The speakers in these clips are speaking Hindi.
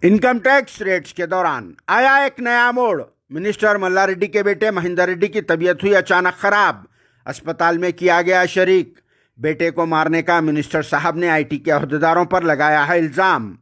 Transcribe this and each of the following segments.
इनकम टैक्स रेट्स के दौरान आया एक नया मोड़। मिनिस्टर मल्लारेड्डी के बेटे महेंदर रेड्डी की तबीयत हुई अचानक खराब, अस्पताल में किया गया शरीक। बेटे को मारने का मिनिस्टर साहब ने आईटी के अहदेदारों पर लगाया है इल्जाम।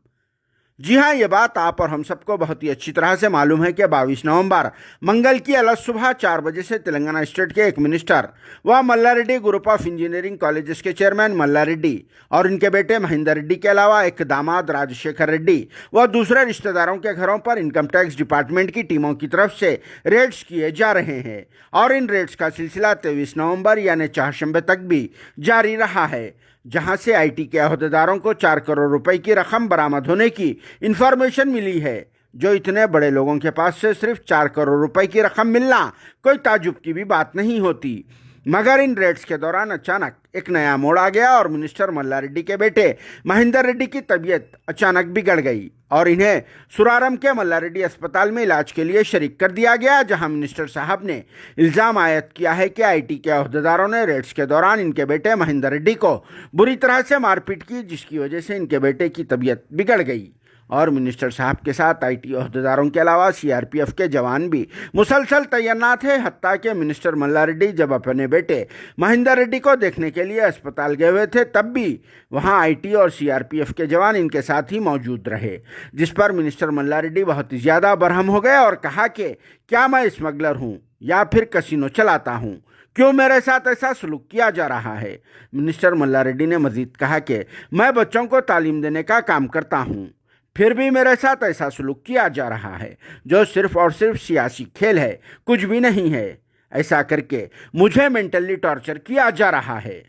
जी हां, ये बात आप और हम सबको बहुत ही अच्छी तरह से मालूम है कि 22 नवंबर मंगल की अलग सुबह 4 बजे से तेलंगाना स्टेट के एक मिनिस्टर व Malla Reddy group of engineering colleges के चेयरमैन मल्लारेड्डी और इनके बेटे महेंदर रेड्डी के अलावा एक दामाद राजशेखर रेड्डी व दूसरे रिश्तेदारों के घरों पर इनकम टैक्स डिपार्टमेंट की टीमों की तरफ से रेड्स किए जा रहे हैं और इन रेड्स का सिलसिला 23 नवंबर यानी चारशंबे तक भी जारी रहा है, जहां से आईटी के अहदेदारों को 4 करोड़ रुपए की रकम बरामद होने की इंफॉर्मेशन मिली है, जो इतने बड़े लोगों के पास से सिर्फ 4 करोड़ रुपए की रकम मिलना कोई ताजुब की भी बात नहीं होती। मगर इन रेड्स के दौरान अचानक एक नया मोड़ आ गया और मिनिस्टर मल्लारेड्डी के बेटे महेंदर रेड्डी की तबीयत अचानक बिगड़ गई और इन्हें सुरारम के मल्लारेड्डी अस्पताल में इलाज के लिए शरीक कर दिया गया, जहां मिनिस्टर साहब ने इल्ज़ाम आयद किया है कि आईटी के अहदेदारों ने रेड्स के दौरान इनके बेटे महेंदर रेड्डी को बुरी तरह से मारपीट की, जिसकी वजह से इनके बेटे की तबीयत बिगड़ गई। और मिनिस्टर साहब के साथ आईटी अहदेदारों के अलावा सीआरपीएफ के जवान भी मुसलसल तैनात थे। हत्ता के मिनिस्टर मल्लारेड्डी जब अपने बेटे महेंदर रेड्डी को देखने के लिए अस्पताल गए हुए थे, तब भी वहां आईटी और सीआरपीएफ के जवान इनके साथ ही मौजूद रहे, जिस पर मिनिस्टर मल्लारेड्डी बहुत ही ज़्यादा बरहम हो गए और कहा कि क्या मैं स्मगलर हूँ या फिर कसिनो चलाता हूँ, क्यों मेरे साथ ऐसा सलूक किया जा रहा है। मिनिस्टर मल्लारेड्डी ने मजीद कहा कि मैं बच्चों को तालीम देने का काम करता हूँ, फिर भी मेरे साथ ऐसा सलूक किया जा रहा है जो सिर्फ और सिर्फ सियासी खेल है, कुछ भी नहीं है। ऐसा करके मुझे मेंटली टॉर्चर किया जा रहा है।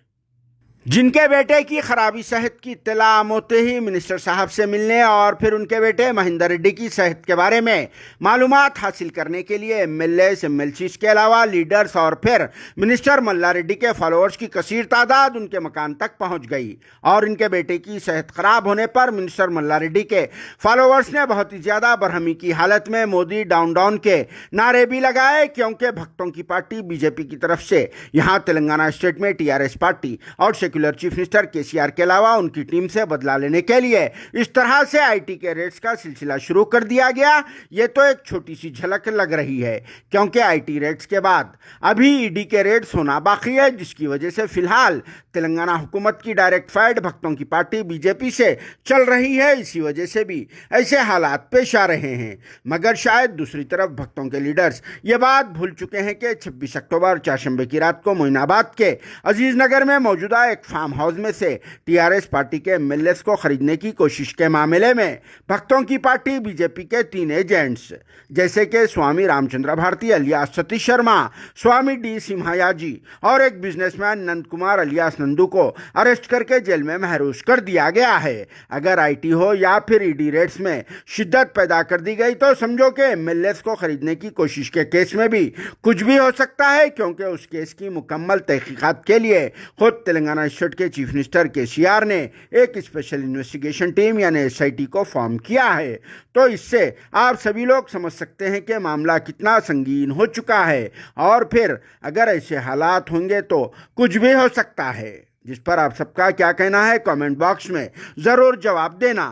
जिनके बेटे की खराबी सेहत की इत्तला होते ही मिनिस्टर साहब से मिलने और फिर उनके बेटे महेंदर रेड्डी की सेहत के बारे में मालूमात हासिल करने के लिए एमएलएस एमएलसीज के अलावा लीडर्स और फिर मिनिस्टर मल्लारेड्डी के फॉलोअर्स की कसीर तादाद उनके मकान तक पहुंच गई और इनके बेटे की सेहत खराब होने पर मिनिस्टर मल्लारेड्डी के फॉलोअर्स ने बहुत ही ज़्यादा बरहमी की हालत में मोदी डाउन डाउन के नारे भी लगाए, क्योंकि भक्तों की पार्टी बीजेपी की तरफ से यहाँ तेलंगाना स्टेट में टीआरएस पार्टी और सेक्युलर चीफ मिनिस्टर केसीआर के अलावा उनकी टीम से बदला लेने के लिए इस तरह से आईटी के रेड्स का सिलसिला शुरू कर दिया गया। ये तो एक छोटी सी झलक लग रही है, क्योंकि आईटी रेड्स के बाद अभी ईडी के रेड्स होना बाकी है, जिसकी वजह से फिलहाल तेलंगाना हुकूमत की डायरेक्ट फाइट भक्तों की पार्टी बीजेपी से चल रही है। इसी वजह से भी ऐसे हालात पेश आ रहे हैं। मगर शायद दूसरी तरफ भक्तों के लीडर्स ये बात भूल चुके हैं कि 26 अक्टूबर चारशंबे की रात को मोइनाबाद के अजीज नगर में मौजूदा एक फार्म हाउस में से टीआरएस पार्टी के एमएलएस को खरीदने की कोशिश के मामले में भक्तों की पार्टी बीजेपी के 3 एजेंट्स जैसे कि स्वामी रामचंद्र भारती अलियास सतीश शर्मा, स्वामी डी सिम्हाया जी और एक बिजनेसमैन नंद कुमार अलियास नंदू को अरेस्ट करके जेल में महरूस कर दिया गया है। अगर आईटी हो या फिर ईडी रेड्स में शिद्दत पैदा कर दी गई तो समझो कि एमएलएस को खरीदने की कोशिश के केस में भी कुछ भी हो सकता है, क्योंकि उस केस की मुकम्मल तहकीकात के लिए खुद तेलंगाना स्टेट के चीफ मिनिस्टर केसीआर ने एक स्पेशल इन्वेस्टिगेशन टीम यानी एसआईटी को फॉर्म किया है। तो इससे आप सभी लोग समझ सकते हैं कि मामला कितना संगीन हो चुका है और फिर अगर ऐसे हालात होंगे तो कुछ भी हो सकता है, जिस पर आप सबका क्या कहना है कमेंट बॉक्स में जरूर जवाब देना।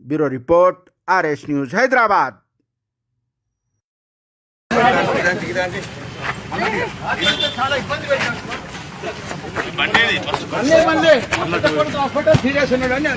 Bureau report, RS news, Hyderabad. Serious ఉన్నాడు అని